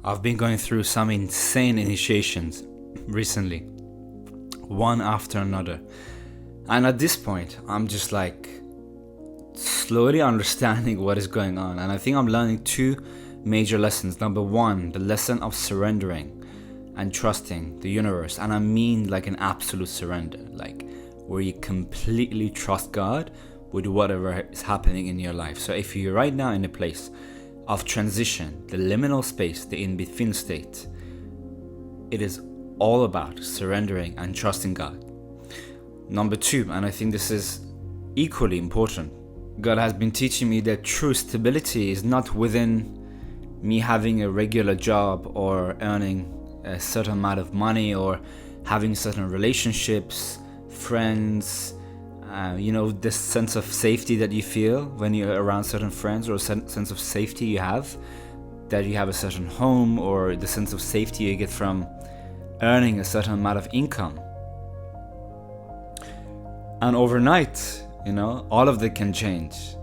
I've been going through some insane initiations recently, one after another. And at this point, I'm just like slowly understanding what is going on. And I think I'm learning two major lessons. Number one, the lesson of surrendering and trusting the universe. And I mean like an absolute surrender, like where you completely trust God with whatever is happening in your life. So if you're right now in a place of transition, the liminal space, the in-between state, it is all about surrendering and trusting God. Number two, and I think this is equally important, God has been teaching me that true stability is not within me having a regular job or earning a certain amount of money or having certain relationships, friends, this sense of safety that you feel when you're around certain friends, or a sense of safety you have, that you have a certain home, or the sense of safety you get from earning a certain amount of income. And overnight, all of that can change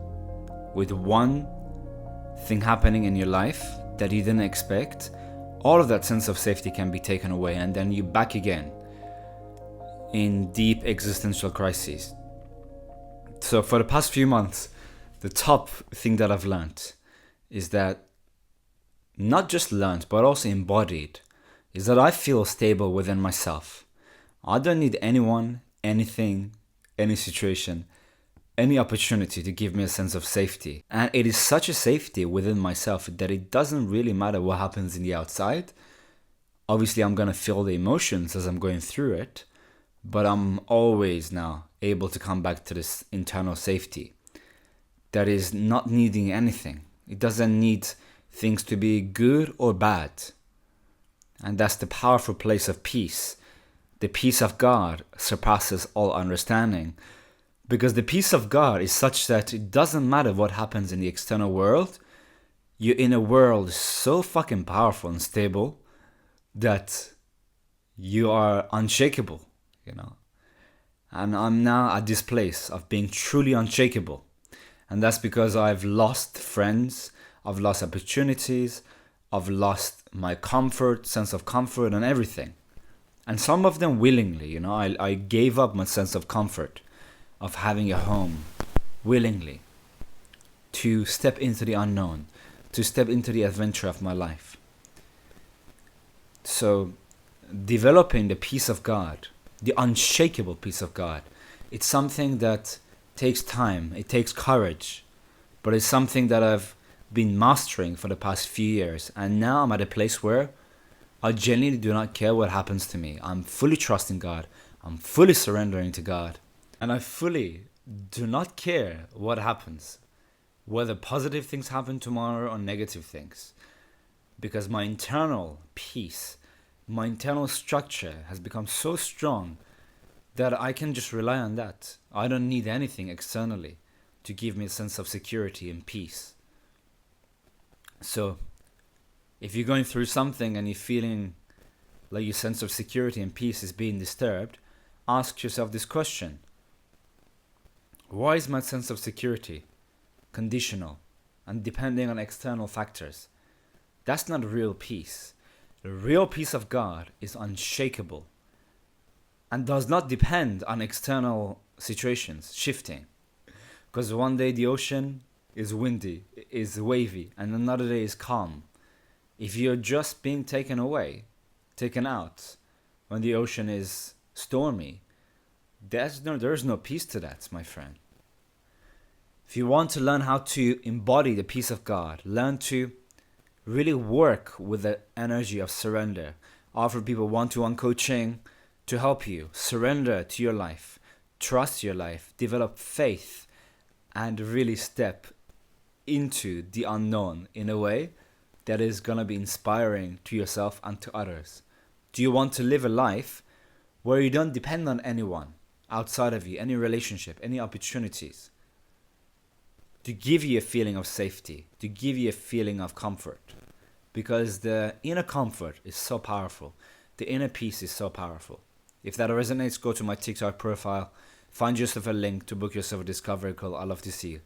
with one thing happening in your life that you didn't expect. All of that sense of safety can be taken away, and then you're back again in deep existential crises. So for the past few months, the top thing that I've learned is that, not just learned, but also embodied, is that I feel stable within myself. I don't need anyone, anything, any situation, any opportunity to give me a sense of safety. And it is such a safety within myself that it doesn't really matter what happens in the outside. Obviously, I'm going to feel the emotions as I'm going through it, but I'm always now able to come back to this internal safety that is not needing anything. It doesn't need things to be good or bad. And that's the powerful place of peace. The peace of God surpasses all understanding. Because the peace of God is such that it doesn't matter what happens in the external world. Your inner world is so fucking powerful and stable that you are unshakable, And I'm now at this place of being truly unshakable. And that's because I've lost friends, I've lost opportunities, I've lost my comfort, sense of comfort and everything. And some of them willingly, I gave up my sense of comfort, of having a home, willingly, to step into the unknown, to step into the adventure of my life. So, developing the peace of God, the unshakable peace of God, it's something that takes time, it takes courage, but it's something that I've been mastering for the past few years. And now I'm at a place where I genuinely do not care what happens to me. I'm fully trusting God, I'm fully surrendering to God, and I fully do not care what happens, whether positive things happen tomorrow or negative things, because my internal peace, my internal structure has become so strong that I can just rely on that. I don't need anything externally to give me a sense of security and peace. So, if you're going through something and you're feeling like your sense of security and peace is being disturbed, ask yourself this question. Why is my sense of security conditional and depending on external factors? That's not real peace. The real peace of God is unshakable and does not depend on external situations shifting. Because one day the ocean is windy, is wavy, and another day is calm. If you're just being taken out, when the ocean is stormy, there's no peace to that, my friend. If you want to learn how to embody the peace of God, learn to really work with the energy of surrender. Offer people one-to-one coaching to help you surrender to your life, trust your life, develop faith, and really step into the unknown in a way that is going to be inspiring to yourself and to others. Do you want to live a life where you don't depend on anyone outside of you, any relationship, any opportunities, to give you a feeling of safety, to give you a feeling of comfort? Because the inner comfort is so powerful. The inner peace is so powerful. If that resonates, go to my TikTok profile, find yourself a link to book yourself a discovery call. I'd love to see you.